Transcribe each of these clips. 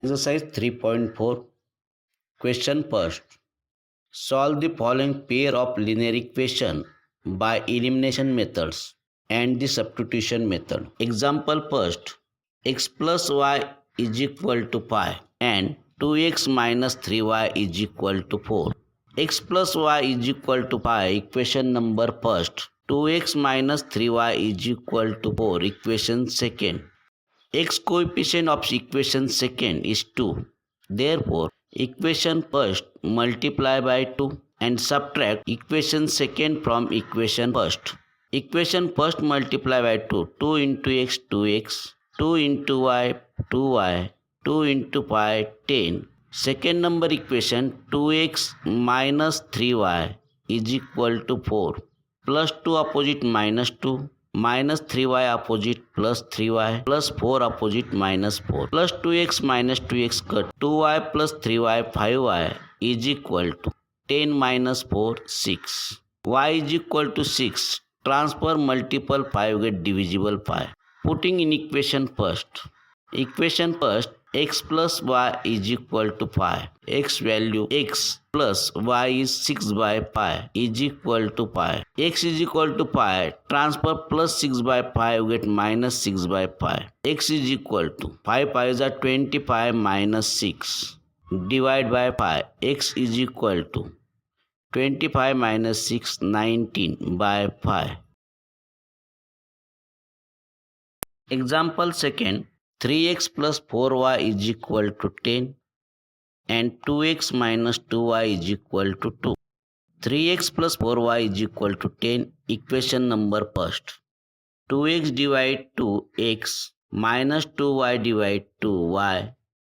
Exercise 3.4. Question first. Solve the following pair of linear equation by elimination methods and the substitution method. Example first. X plus y is equal to pi and 2x minus 3y is equal to 4. X plus y is equal to pi, equation number first. 2x minus 3y is equal to 4, equation second. X coefficient of equation second is 2. Therefore, equation first multiply by 2 and subtract equation second from equation first. Equation first multiply by 2. 2 into x, 2x. 2 into y, 2y. 2 into pi, 10. Second number equation 2x minus 3y is equal to 4. Plus 2 opposite minus 2. Minus 3y opposite plus 3y plus 4 opposite minus 4 plus 2x minus 2x cut 2y plus 3y 5y is equal to 10 minus 4 6. Y is equal to 6. Transfer multiple 5 get divisible 5. Putting in equation first. Equation first, x plus y is equal to pi. X value x plus y is 6 by pi is equal to pi. X is equal to pi. Transfer plus 6 by pi you get minus 6 by pi. X is equal to 5 pi is a 25 minus 6. Divide by pi. X is equal to 25 minus 6 19 by pi. Example second. 3x plus 4y is equal to 10 and 2x minus 2y is equal to 2. 3x plus 4y is equal to 10. Equation number first. 2x divide 2x minus 2y divide 2y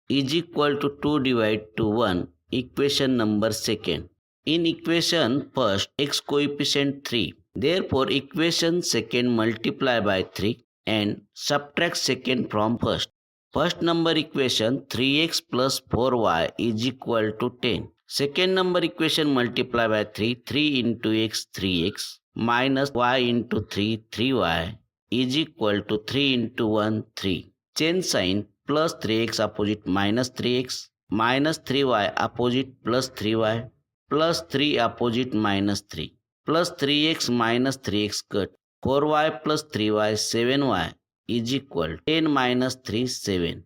is equal to 2 divide 2 1. Equation number second. In equation first, x coefficient 3. Therefore, equation second multiply by 3. And subtract second from first. First number equation 3x plus 4y is equal to 10. Second number equation multiply by 3. 3 into x 3x minus y into 3 3y is equal to 3 into 1 3. Change sign plus 3x opposite minus 3x minus 3y opposite plus 3y plus 3 opposite minus 3 plus 3x minus 3x cut. 4y plus 3y 7y is equal 10 minus 3 7.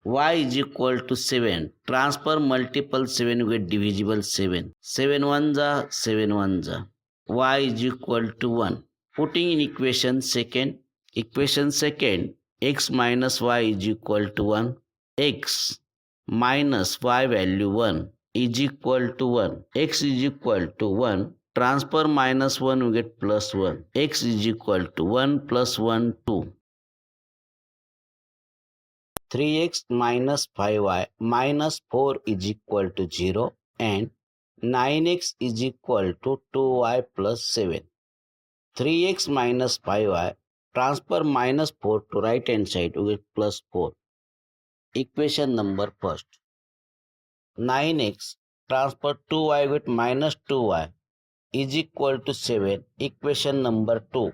Y is equal to 7. Transfer multiple 7 you get divisible 7. 7 1s are 7 1s are. Y is equal to 1. Putting in equation second. Equation second x minus y is equal to 1. X minus y value 1 is equal to 1. X is equal to 1. Transfer minus 1 we get plus 1. X is equal to 1 plus 1 2. 3x minus 5y minus 4 is equal to 0 and 9x is equal to 2y plus 7. 3x minus 5y transfer minus 4 to right hand side we get plus 4. Equation number first. 9x transfer 2y with minus 2y is equal to 7. Equation number 2.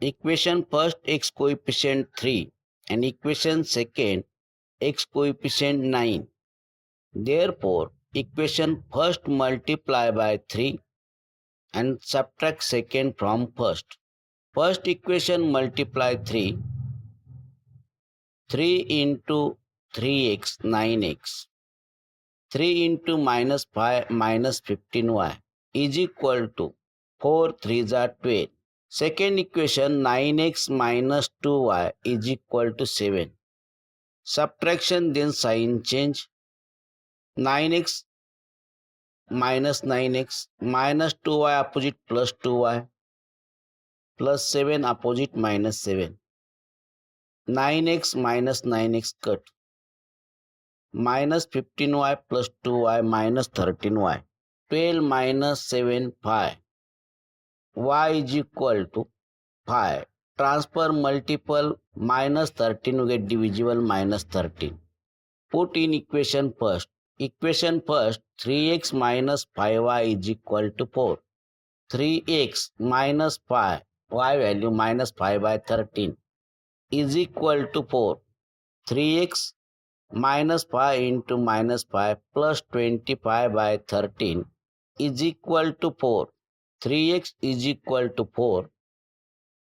Equation first x coefficient 3 and equation second x coefficient 9. Therefore, equation first multiply by 3 and subtract second from first. First equation multiply 3. 3 into 3x 9x. 3 into minus 5 minus 15y is equal to 4 3s are 12. Second equation 9x minus 2y is equal to 7. Subtraction then sign change. 9x minus 9x minus 2y opposite plus 2y plus 7 opposite minus 7. 9x minus 9x cut. Minus 15y plus 2y minus 13y. 12 minus 7 5. Y is equal to 5. Transfer multiple minus 13 you get divisible minus 13. Put in equation first. Equation first 3x minus 5y is equal to 4. 3x minus 5 y value minus 5 by 13 is equal to 4. 3x minus 5 into minus 5 plus 25 by 13 is equal to 4. 3x is equal to 4.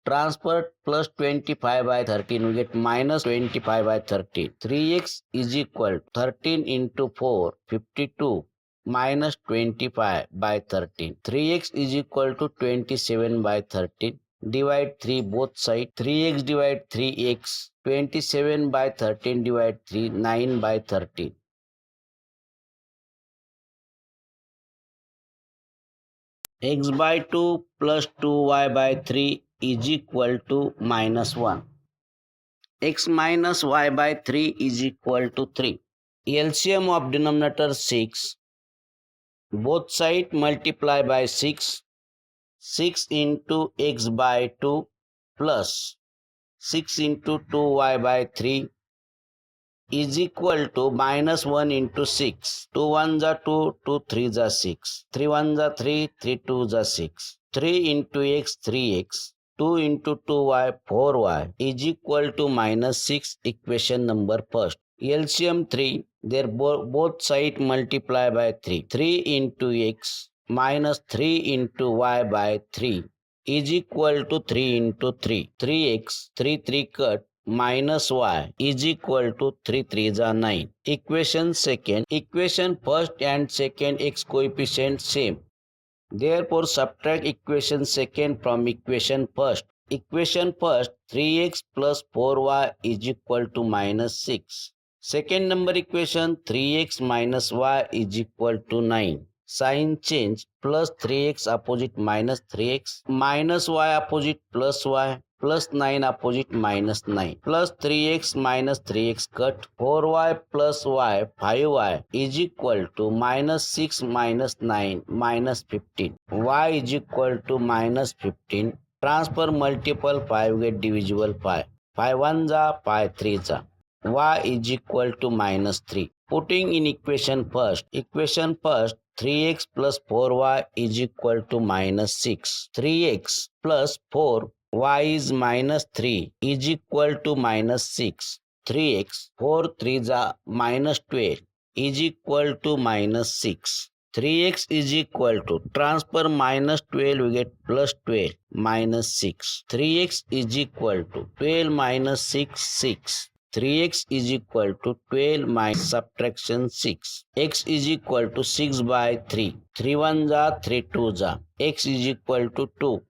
Transfer plus 25 by 13, we get minus 25 by 13. 3x is equal to 13 into 4, 52 minus 25 by 13. 3x is equal to 27 by 13. Divide 3 both sides. 3x divide 3x. 27 by 13 divide 3, 9 by 13. X by 2 plus 2y by 3 is equal to minus 1. X minus y by 3 is equal to 3. LCM of denominator 6. Both sides multiply by 6. 6 into x by 2 plus 6 into 2y by 3 is equal to minus 1 into 6. 2 1s are 2, 2 3s are 6. 3 1s are 3, 3 2s are 6. 3 into x, 3x. 2 into 2y, 4y is equal to minus 6. Equation number first. LCM 3, their both sides multiply by 3. 3 into x minus 3 into y by 3 is equal to 3 into 3. 3x, 3 3 cut minus y is equal to 3 3s are 9. Equation second. Equation first and second x coefficient same. Therefore, subtract equation second from equation first. Equation first, 3x plus 4y is equal to minus 6. Second number equation, 3x minus y is equal to 9. Sign change, plus 3x opposite minus 3x, minus y opposite plus y, plus 9 opposite minus 9, plus 3x minus 3x cut, 4y plus y, 5y is equal to minus 6 minus 9 minus 15. Y is equal to minus 15. Transfer multiple 5 get divisible 5. 5 1s are 5 3s are. Y is equal to minus 3. Putting in equation first, 3x plus 4y is equal to minus 6. 3x plus 4 y is minus 3 is equal to minus 6. 3x 4 3s are minus 12 is equal to minus 6. 3x is equal to transfer minus 12 we get plus 12 minus 6. 3x is equal to 12 minus 6 6. 3x is equal to 12 minus subtraction 6. X is equal to 6 by 3. 3 1s are 3 2s are. X is equal to 2.